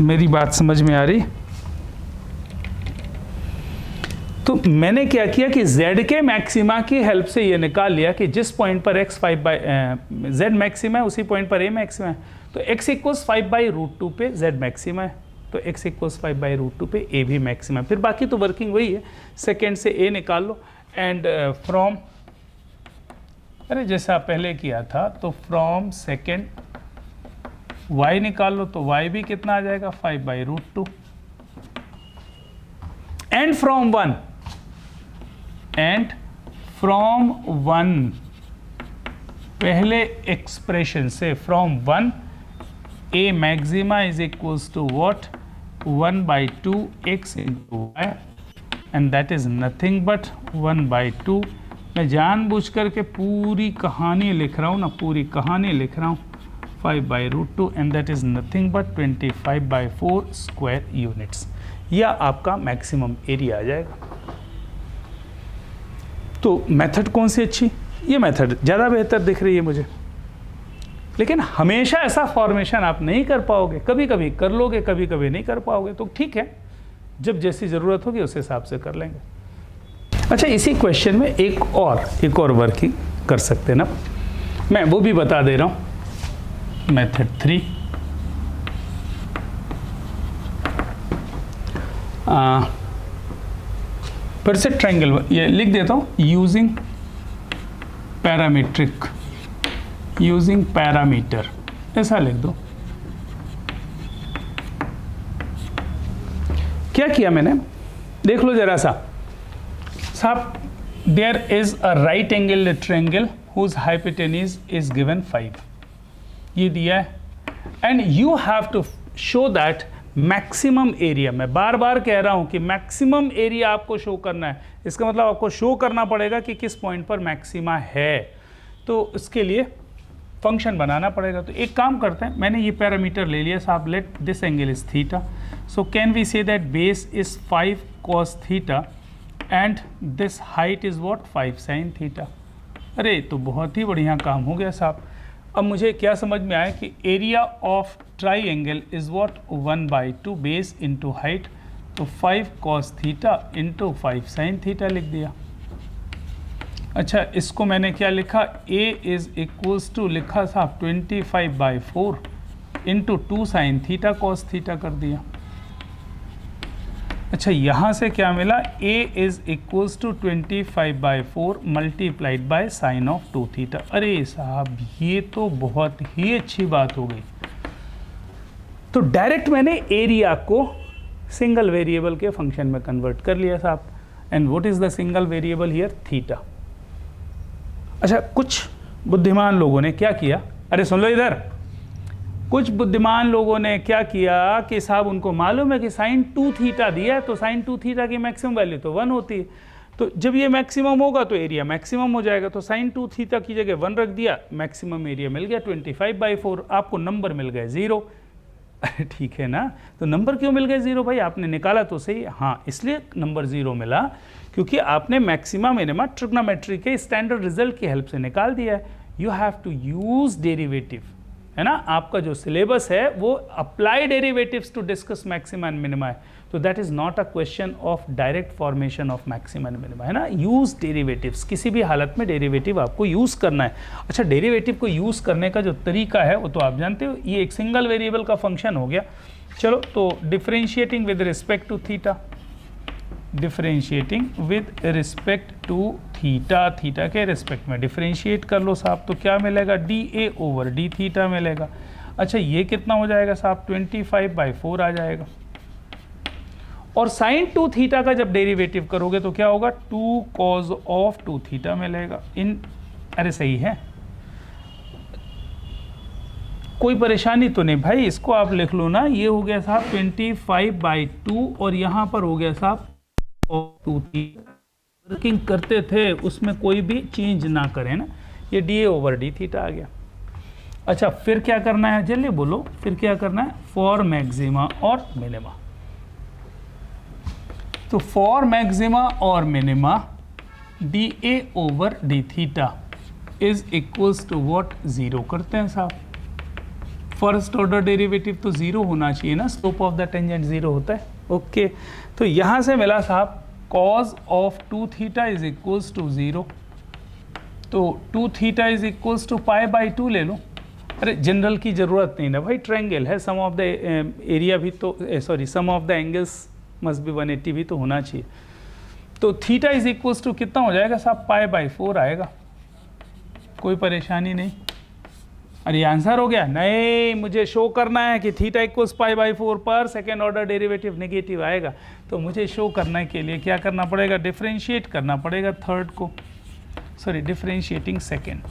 मेरी बात समझ में आ रही? तो मैंने क्या किया कि z के मैक्सिमा की हेल्प से ये निकाल लिया कि जिस पॉइंट पर x z मैक्सिमा है उसी पॉइंट पर a मैक्सिमा है। तो x इक्वल्स 5/√2 पे z मैक्सिमा है, तो x इक्वल्स 5/√2 पे a भी मैक्सिमा है। फिर बाकी तो वर्किंग वही है, सेकेंड से a निकाल लो एंड फ्रॉम, अरे जैसा पहले किया था, तो फ्रॉम सेकेंड y निकाल लो, तो y भी कितना आ जाएगा 5/√2 एंड फ्रॉम 1 पहले एक्सप्रेशन से from 1 a maxima is equals to what 1/2x into y and that is nothing but 1/2। मैं जानबूझ करके पूरी कहानी लिख रहा हूँ ना, पूरी कहानी लिख रहा हूँ, 5/√2 and that is nothing but 25/4 square units. यह आपका मैक्सिमम एरिया आ जाएगा। तो मेथड कौन सी अच्छी, ये मेथड ज़्यादा बेहतर दिख रही है मुझे, लेकिन हमेशा ऐसा फॉर्मेशन आप नहीं कर पाओगे, कभी कभी कर लोगे, कभी कभी नहीं कर पाओगे, तो ठीक है, जब जैसी ज़रूरत होगी उस हिसाब से कर लेंगे। अच्छा, इसी क्वेश्चन में एक और वर्किंग कर सकते हैं ना, मैं वो भी बता दे रहा हूँ। मेथड 3, फिर से ट्रायंगल, ये लिख देता हूँ, यूजिंग पैरामीटर, ऐसा लिख दो। क्या किया मैंने, देख लो जरा सा साहब, there is a right angle triangle whose hypotenuse is given 5, ये दिया है, and you have to show that maximum area, मैं बार बार कह रहा हूं कि मैक्सिमम एरिया आपको शो करना है, इसका मतलब आपको शो करना पड़ेगा कि किस पॉइंट पर मैक्सिमा है, तो इसके लिए फंक्शन बनाना पड़ेगा। तो एक काम करते हैं, मैंने ये पैरामीटर ले लिया साहब, let this angle is theta, so can we say that base is 5 cos theta and this height is what 5 sin theta. अरे तो बहुत ही बढ़िया काम हो गया साहब। अब मुझे क्या समझ में आया कि area of triangle is what 1/2 base into height, तो 5 cos theta into 5 sin theta लिख दिया। अच्छा, इसको मैंने क्या लिखा, a इज इक्वल्स टू लिखा साहब 25/4 into 2 sin theta cos theta कर दिया। अच्छा, यहाँ से क्या मिला, a is equals to 25/4 multiplied by sine of 2 theta. अरे साहब, ये तो बहुत ही अच्छी बात हो गई। तो डायरेक्ट मैंने एरिया को सिंगल वेरिएबल के फंक्शन में कन्वर्ट कर लिया साहब। And what is the single variable here? Theta. अच्छा, कुछ बुद्धिमान लोगों ने क्या किया, अरे सुन लो इधर, कुछ बुद्धिमान लोगों ने क्या किया कि साहब उनको मालूम है कि साइन 2 थीटा दिया है, तो साइन 2 थीटा की मैक्सिमम वैल्यू तो 1 होती है, तो जब ये मैक्सिमम होगा तो एरिया मैक्सिमम हो जाएगा, तो साइन 2 थीटा की जगह 1 रख दिया, मैक्सिमम एरिया मिल गया 25/4, आपको नंबर मिल गए 0। ठीक है ना, तो नंबर क्यों मिल गए 0 भाई? आपने निकाला तो सही, हाँ इसलिए नंबर 0 मिला क्योंकि आपने मैक्सिमा मिनिमा ट्रिग्नोमेट्री के स्टैंडर्ड रिजल्ट की हेल्प से निकाल दिया है। You have to use derivative, है ना, आपका जो सिलेबस है वो apply derivatives to discuss maxima and minima है, तो that is not a question of direct formation of maxima and minima, है ना। यूज डेरिवेटिव्स, किसी भी हालत में डेरिवेटिव आपको यूज करना है। अच्छा, डेरिवेटिव को यूज करने का जो तरीका है वो तो आप जानते हो, ये एक सिंगल वेरिएबल का फंक्शन हो गया। चलो, तो differentiating with respect to theta, differentiating with respect to theta, theta के रिस्पेक्ट में डिफरेंशिएट कर लो साहब, तो क्या मिलेगा? dA/d थीटा मिलेगा। अच्छा, ये कितना हो जाएगा साहब? 25/4 आ जाएगा। और साइन 2 थीटा का जब डेरिवेटिव करोगे तो क्या होगा? 2 cos ऑफ 2 थीटा मिलेगा। अरे सही है, कोई परेशानी तो नहीं भाई, इसको आप लिख लो ना, ये हो गया साहब 25/2 और यहाँ पर हो गया साहब 2 थीटा। वर्किंग करते थे उसमें कोई भी चेंज ना करें ना, ये dA/d थीटा आ गया। अच्छा, फिर क्या करना है? जल्दी बोलो, फिर क्या करना है? फॉर मैक्सिमा और मिनिमा, तो फॉर मैक्सिमा और minima dA/d theta is equals to what? 0 करते हैं साहब। फर्स्ट ऑर्डर डेरिवेटिव तो 0 होना चाहिए ना, स्लोप ऑफ द टेंजेंट 0 होता है। ओके, तो यहां से मिला साहब cos of 2 theta is equals to 0, तो 2 थीटा इज इक्वल्स टू π/2 ले लो। अरे जनरल की ज़रूरत नहीं ना भाई, ट्रायंगल है, सम ऑफ द एरिया भी तो sorry sum of the angles must be 180 भी तो होना चाहिए। तो थीटा इज इक्वल्स टू कितना हो जाएगा साहब? π/4 आएगा, कोई परेशानी नहीं। अरे आंसर हो गया? नहीं, मुझे शो करना है कि थीटा इक्वल्स π/4 पर सेकेंड ऑर्डर डेरिवेटिव नेगेटिव आएगा, तो मुझे शो करने के लिए क्या करना पड़ेगा? डिफरेंशिएट करना पड़ेगा थर्ड को, सॉरी डिफरेंशिएटिंग सेकेंड।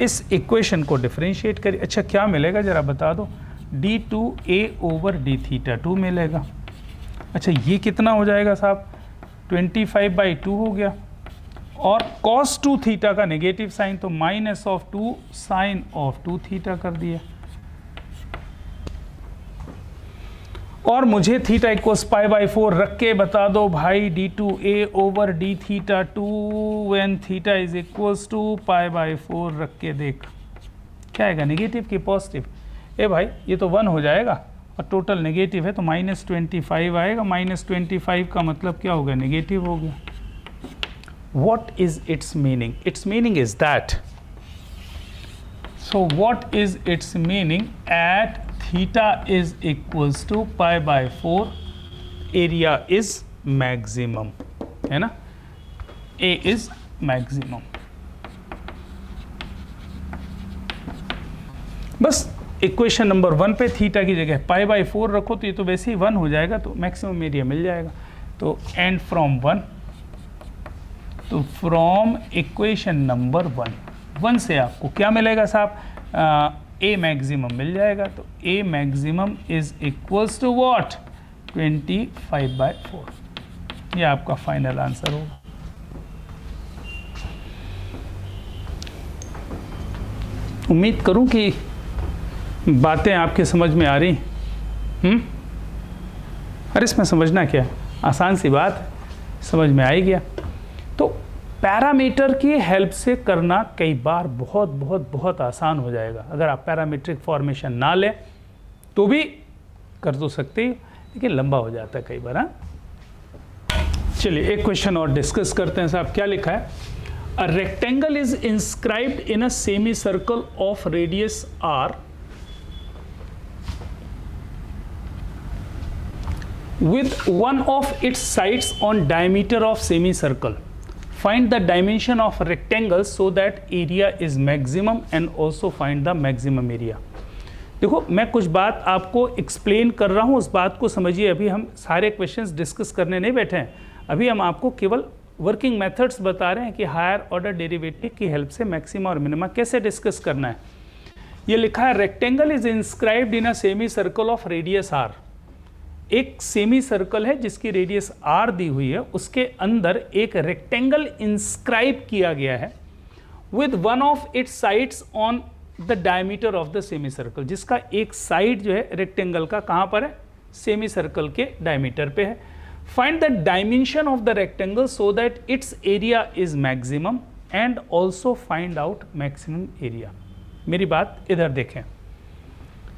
इस इक्वेशन को डिफरेंशिएट करिए। अच्छा, क्या मिलेगा जरा बता दो? d2a/d थीटा 2 मिलेगा। अच्छा, ये कितना हो जाएगा साहब? 25/2 हो गया, और cos 2 थीटा का नेगेटिव साइन, तो -2 साइन ऑफ 2 थीटा कर दिया। और मुझे थीटा इक्वल्स π/4 रख के बता दो भाई, d2a/d theta 2 when theta is equals to π/4 रख के देख क्या आएगा, नेगेटिव की पॉजिटिव? ए भाई ये तो 1 हो जाएगा और टोटल नेगेटिव है तो -25 आएगा। -25 का मतलब क्या हो गया? नेगेटिव हो गया। What is its meaning? Its meaning is that, so what is its meaning? At theta is equals to π/4, area is maximum, है ना, A is maximum। बस इक्वेशन नंबर 1 पे थीटा की जगह π/4 रखो तो ये तो वैसे ही 1 हो जाएगा, तो मैक्सिमम एरिया मिल जाएगा। तो एंड फ्रॉम 1, तो फ्रॉम इक्वेशन नंबर 1 से आपको क्या मिलेगा साहब? ए मैक्सिमम मिल जाएगा, तो A maximum is equals to what? 25/4। ये आपका फाइनल आंसर होगा। उम्मीद करूं कि बातें आपके समझ में आ रही। अरे इसमें समझना क्या है, आसान सी बात, समझ में आ ही गया। तो पैरामीटर की हेल्प से करना कई बार बहुत बहुत बहुत आसान हो जाएगा। अगर आप पैरामीट्रिक फॉर्मेशन ना लें तो भी कर तो सकते ही, लेकिन लंबा हो जाता है कई बार। हाँ, चलिए एक क्वेश्चन और डिस्कस करते हैं साहब। क्या लिखा है? A rectangle is inscribed in a semi circle of radius r with one of its sides on diameter of semicircle. Find the dimension of rectangle so that area is maximum and also find the maximum area. देखो मैं कुछ बात आपको explain कर रहा हूँ, उस बात को समझिए। अभी हम सारे क्वेश्चंस डिस्कस करने नहीं बैठे हैं, अभी हम आपको केवल वर्किंग मेथड्स बता रहे हैं कि हायर ऑर्डर डेरिवेटिव की हेल्प से मैक्सिमा और मिनिमा कैसे डिस्कस करना है। ये लिखा है rectangle is inscribed in a semi circle of radius r. एक सेमी सर्कल है जिसकी रेडियस आर दी हुई है, उसके अंदर एक रेक्टेंगल इंस्क्राइब किया गया है with one of its sides on the diameter of the semi circle, जिसका एक साइड जो है रेक्टेंगल का कहां पर है, सेमी सर्कल के डायमीटर पे है। Find the dimension of the rectangle so that it's area is maximum and also find out maximum area. मेरी बात इधर देखें,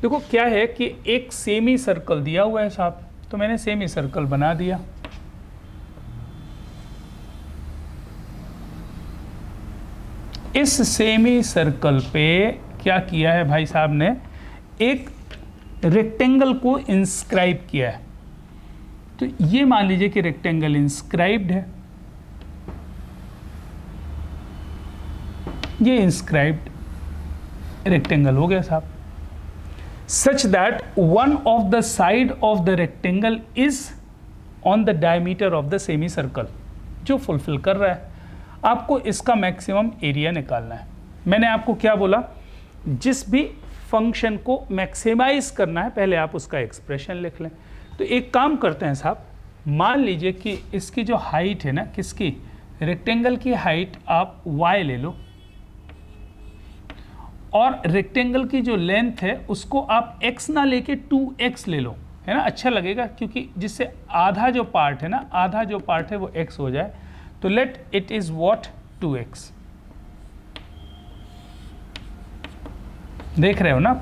देखो क्या है कि एक सेमी सर्कल दिया हुआ है साहब, तो मैंने सेमी सर्कल बना दिया। इस सेमी सर्कल पे क्या किया है भाई साहब ने, एक रेक्टेंगल को इंस्क्राइब किया है। तो ये मान लीजिए कि रेक्टेंगल इंस्क्राइब्ड है, ये इंस्क्राइब्ड रेक्टेंगल हो गया साहब, such that one of the side of the rectangle is on the diameter of the semicircle, जो फुलफिल कर रहा है। आपको इसका मैक्सिमम एरिया निकालना है। मैंने आपको क्या बोला, जिस भी फंक्शन को मैक्सिमाइज करना है पहले आप उसका एक्सप्रेशन लिख लें। तो एक काम करते हैं साहब, मान लीजिए कि इसकी जो हाइट है ना, किसकी, रेक्टेंगल की हाइट आप y ले लो, और रेक्टेंगल की जो लेंथ है उसको आप x ना लेके 2x ले लो, है ना, अच्छा लगेगा, क्योंकि जिससे आधा जो पार्ट है ना, आधा जो पार्ट है वो x हो जाए। तो let it is what, 2x। देख रहे हो ना,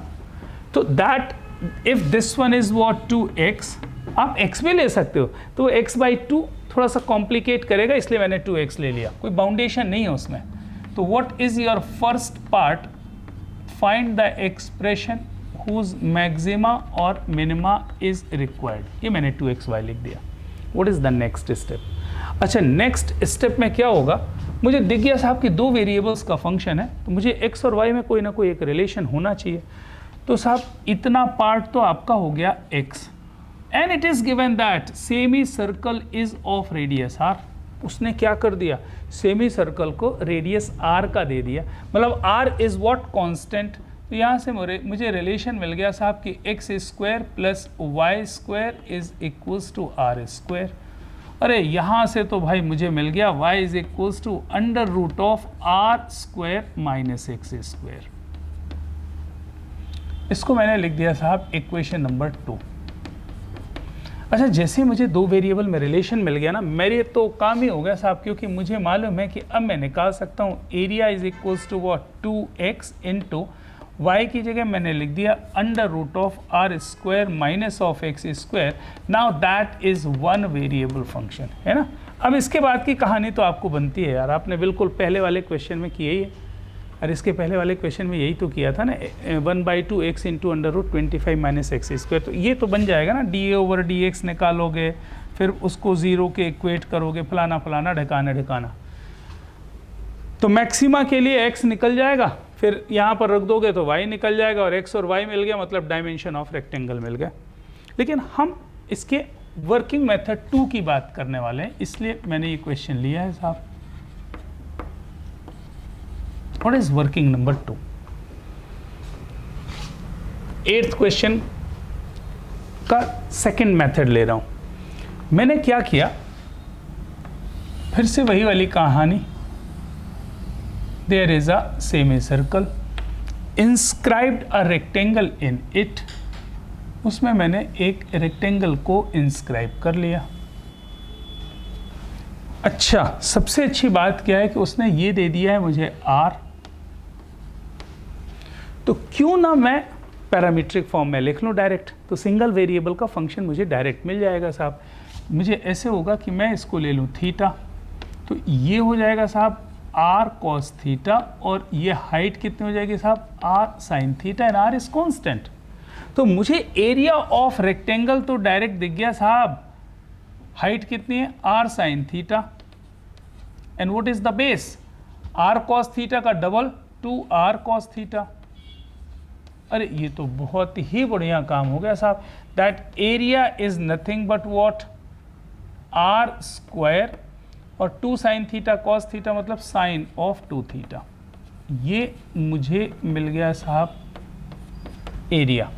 तो that if this one is what 2x, आप x भी ले सकते हो, तो x/2 थोड़ा सा कॉम्प्लिकेट करेगा, इसलिए मैंने 2x ले लिया, कोई बाउंडेशन नहीं है उसमें। तो what is your first part, find the expression whose maxima और मिनिमा इज रिक्वायर्ड। ये मैंने 2xy लिख दिया। What is the next step? अच्छा, नेक्स्ट स्टेप में क्या होगा, मुझे दिख गया साहब कि दो वेरिएबल्स का फंक्शन है, तो मुझे x और y में कोई ना कोई एक रिलेशन होना चाहिए। तो साहब इतना पार्ट तो आपका हो गया x, and it is given that semi circle is of radius r। उसने क्या कर दिया, सेमी सर्कल को रेडियस r का दे दिया, मतलब r इज व्हाट, कांस्टेंट। तो यहाँ से मुझे रिलेशन मिल गया साहब कि x² plus y² is equals to r²। अरे यहाँ से तो भाई मुझे मिल गया y is equals to √r² minus x²। इसको मैंने लिख दिया साहब इक्वेशन नंबर 2। अच्छा, जैसे मुझे दो वेरिएबल में रिलेशन मिल गया ना, मेरे तो काम ही हो गया साहब, क्योंकि मुझे मालूम है कि अब मैं निकाल सकता हूँ area is equals to what, 2x into y की जगह मैंने लिख दिया √r² minus of x²। Now that is one variable function, है ना। अब इसके बाद की कहानी तो आपको बनती है यार, आपने बिल्कुल पहले वाले क्वेश्चन में किया ही है, और इसके पहले वाले क्वेश्चन में यही तो किया था ना, 1/2x इंटू √25 माइनस x²। तो ये तो बन जाएगा ना, dA/dx निकालोगे, फिर उसको 0 के इक्वेट करोगे, फलाना फलाना ढकाना ढकाना। तो मैक्सिमा के लिए x निकल जाएगा, फिर यहाँ पर रख दोगे तो y निकल जाएगा, और x और y मिल गया, मतलब डायमेंशन ऑफ रेक्टेंगल मिल गया। लेकिन हम इसके वर्किंग मेथड 2 की बात करने वाले हैं, इसलिए मैंने ये क्वेश्चन लिया है साहब। What is working number 2? 8th question का सेकंड मेथड ले रहा हूं। मैंने क्या किया, फिर से वही वाली कहानी, there is a semicircle, inscribed a rectangle in it। उसमें मैंने एक रेक्टेंगल को इंस्क्राइब कर लिया। अच्छा, सबसे अच्छी बात क्या है कि उसने ये दे दिया है मुझे r, तो क्यों ना मैं पैरामीट्रिक फॉर्म में लिख लूँ डायरेक्ट, तो सिंगल वेरिएबल का फंक्शन मुझे डायरेक्ट मिल जाएगा साहब। मुझे ऐसे होगा कि मैं इसको ले लूँ थीटा, तो ये हो जाएगा साहब r cos थीटा, और ये हाइट कितनी हो जाएगी साहब, r sin theta, and r is constant. तो मुझे एरिया ऑफ रेक्टेंगल तो डायरेक्ट दिख गया साहब, हाइट कितनी है, r sin theta, and what is the base, r cos theta का डबल 2r cos थीटा। अरे ये तो बहुत ही बढ़िया काम हो गया साहब। That area is nothing but what, r square और 2 साइन थीटा कॉस थीटा मतलब साइन ऑफ 2 थीटा। ये मुझे मिल गया साहब area,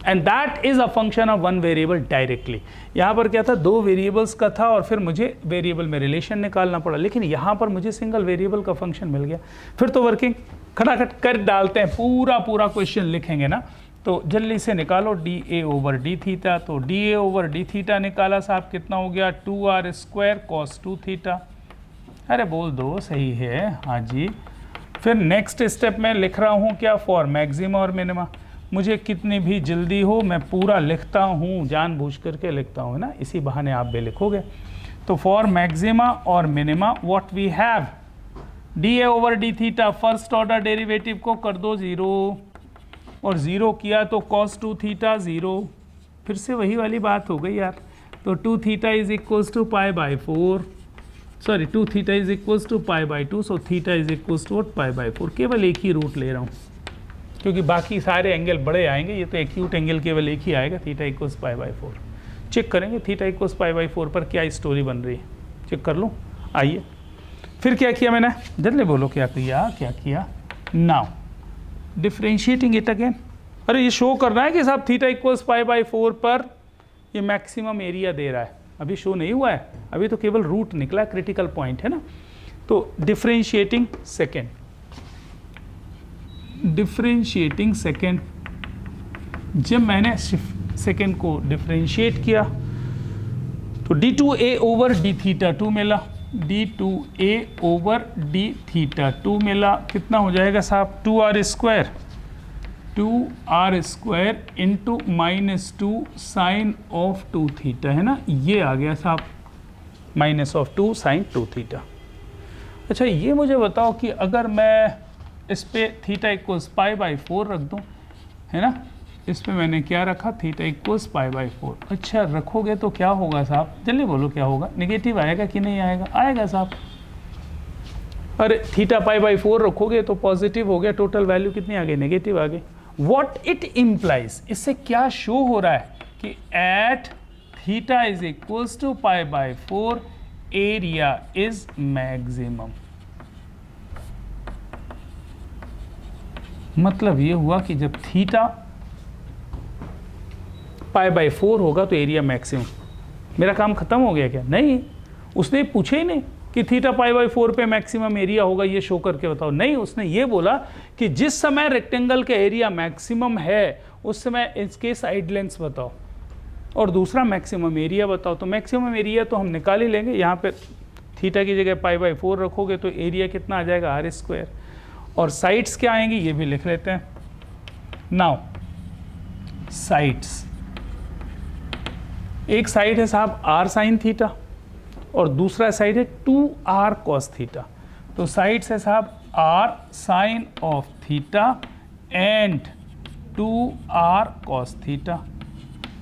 and that is a function of one variable directly. यहाँ पर क्या था, 2 वेरिएबल्स का था और फिर मुझे वेरिएबल में रिलेशन निकालना पड़ा, लेकिन यहाँ पर मुझे सिंगल वेरिएबल का फंक्शन मिल गया। फिर तो वर्किंग खटाखट कर डालते हैं, पूरा क्वेश्चन लिखेंगे ना, तो जल्दी से निकालो D A over D theta. तो D A over D theta निकाला साहब, कितना हो गया 2r स्क्वायर कॉस 2 थीटा। अरे बोल दो सही है, हाँ जी। फिर नेक्स्ट स्टेप में लिख रहा हूँ क्या, फॉर मैक्सिमा और मिनिमा। मुझे कितनी भी जल्दी हो मैं पूरा लिखता हूँ, जानबूझ करके लिखता हूँ ना, इसी बहाने आप भी लिखोगे। तो फॉर मैक्सिमा और minima what we have, d A over D theta, first order derivative को कर दो 0, और 0 किया तो cos 2 थीटा 0। फिर से वही वाली बात हो गई यार। तो 2 theta is equals to pi by 4, sorry 2 theta is equals to pi by 2, so theta is equals to pi by 4। केवल एक ही रूट ले रहा हूँ क्योंकि बाकी सारे एंगल बड़े आएंगे, ये तो एक्यूट एंगल केवल एक ही आएगा, theta equals pi by 4। Check करेंगे थीटा इक्वल्स पाई बाई 4 पर क्या स्टोरी बन रही है, चेक कर लूँ। आइए फिर क्या किया मैंने, जल्दी बोलो क्या किया। Now differentiating it again. अरे ये शो करना है कि साहब थीटा इक्वल्स पाई बाई 4 पर ये मैक्सिमम एरिया दे रहा है, अभी शो नहीं हुआ है, अभी तो केवल रूट निकला, क्रिटिकल पॉइंट है ना। तो डिफ्रेंशिएटिंग सेकेंड, जब मैंने सेकेंड को डिफ्रेंशिएट किया तो d2a ओवर डी थीटा 2 मिला, d2a ओवर डी थीटा 2 मिला, कितना हो जाएगा साहब 2r square into -2 sine of 2 theta, है ना, ये आ गया साहब -2 साइन 2 थीटा। अच्छा ये मुझे बताओ कि अगर मैं इस पे थीटा इक्वल्स पाई बाई 4 रख दूं, है ना, इस पे मैंने क्या रखा, थीटा इक्वल्स पाई बाई 4। अच्छा रखोगे तो क्या होगा साहब, जल्दी बोलो क्या होगा, नेगेटिव आएगा कि नहीं आएगा, आएगा साहब। अरे थीटा पाई बाई 4 रखोगे तो पॉजिटिव हो गया, टोटल वैल्यू कितनी आ गई, नेगेटिव आ गई। व्हाट इट इम्प्लाइज, इससे क्या शो हो रहा है कि at theta is equals to pi by 4 area is maximum. मतलब ये हुआ कि जब थीटा पाई बाई 4 होगा तो एरिया मैक्सिमम। मेरा काम खत्म हो गया क्या, नहीं, उसने पूछे ही नहीं कि थीटा पाई बाई 4 पे मैक्सिमम एरिया होगा, ये शो करके बताओ। नहीं, उसने ये बोला कि जिस समय रेक्टेंगल का एरिया मैक्सिमम है उस समय इसके साइड लेंथ्स बताओ और दूसरा मैक्सिमम एरिया बताओ। तो मैक्सिमम एरिया तो हम निकाल ही लेंगे, यहाँ पे थीटा की जगह पाई बाई 4 रखोगे तो एरिया कितना आ जाएगा r स्क्वायर, और साइड्स क्या आएंगी ये भी लिख लेते हैं। नाउ साइड्स, एक साइड है साहब r साइन थीटा और दूसरा साइड है 2r cos थीटा। तो साइड्स है साहब r sine of theta and 2r cos theta.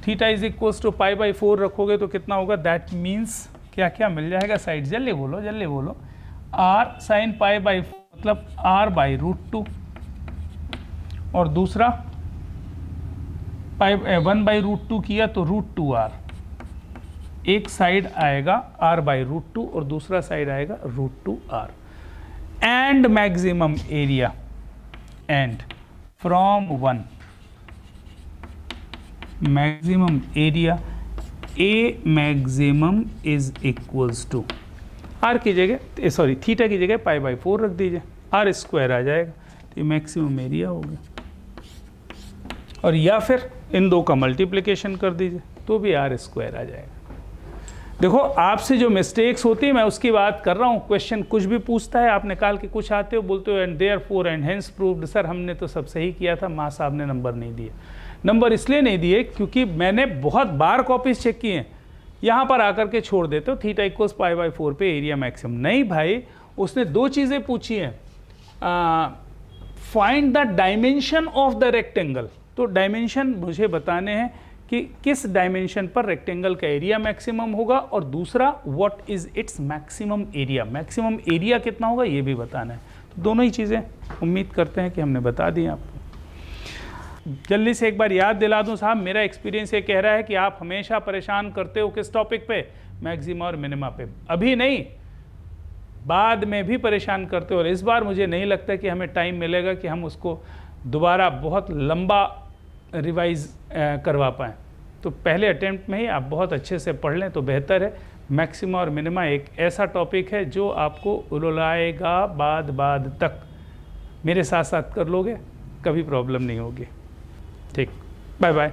Theta is equals to pi by 4 रखोगे तो कितना होगा, दैट मीन्स क्या क्या मिल जाएगा साइड, जल्दी बोलो, r साइन पाई बाई मतलब r बाई √2 और दूसरा 1 बाई √2 किया तो √2r। एक साइड आएगा r बाई √2 और दूसरा साइड आएगा √2r। And maximum area, and from 1 maximum area a maximum is equals to r की जगह, सॉरी थीटा की जगह पाई बाई 4 रख दीजिए, r स्क्वायर आ जाएगा, तो ये मैक्सिमम एरिया हो गया। और या फिर इन दो का मल्टीप्लिकेशन कर दीजिए तो भी r स्क्वायर आ जाएगा। देखो आपसे जो मिस्टेक्स होती है मैं उसकी बात कर रहा हूँ। क्वेश्चन कुछ भी पूछता है, आप निकाल के कुछ आते हो, बोलते हो and therefore and hence proved. Sir हमने तो सब सही किया था, माँ साहब ने नंबर नहीं दिए। नंबर इसलिए नहीं दिए क्योंकि मैंने बहुत बार कॉपीज चेक किए हैं, यहाँ पर आकर के छोड़ देते हो थीटा इक्वल्स पाई बाई 4 पे एरिया मैक्सिमम। नहीं भाई, उसने दो चीज़ें पूछी हैं, find the dimension of the rectangle. तो डायमेंशन मुझे बताने हैं कि किस डायमेंशन पर रेक्टेंगल का एरिया मैक्सिमम होगा, और दूसरा what is its maximum area, maximum area कितना होगा ये भी बताना है। तो दोनों ही चीज़ें उम्मीद करते हैं कि हमने बता दी आपको। जल्दी से एक बार याद दिला दूं साहब, मेरा एक्सपीरियंस ये कह रहा है कि आप हमेशा परेशान करते हो किस टॉपिक पे, मैक्सिमा और मिनिमा पे, अभी नहीं बाद में भी परेशान करते हो। और इस बार मुझे नहीं लगता कि हमें टाइम मिलेगा कि हम उसको दोबारा बहुत लंबा रिवाइज करवा पाएँ। तो पहले अटेम्प्ट में ही आप बहुत अच्छे से पढ़ लें तो बेहतर है। मैक्सिमा और मिनिमा एक ऐसा टॉपिक है जो आपको उलझाएगा बाद तक। मेरे साथ साथ कर लोगे, कभी प्रॉब्लम नहीं होगी। ठीक, बाय बाय।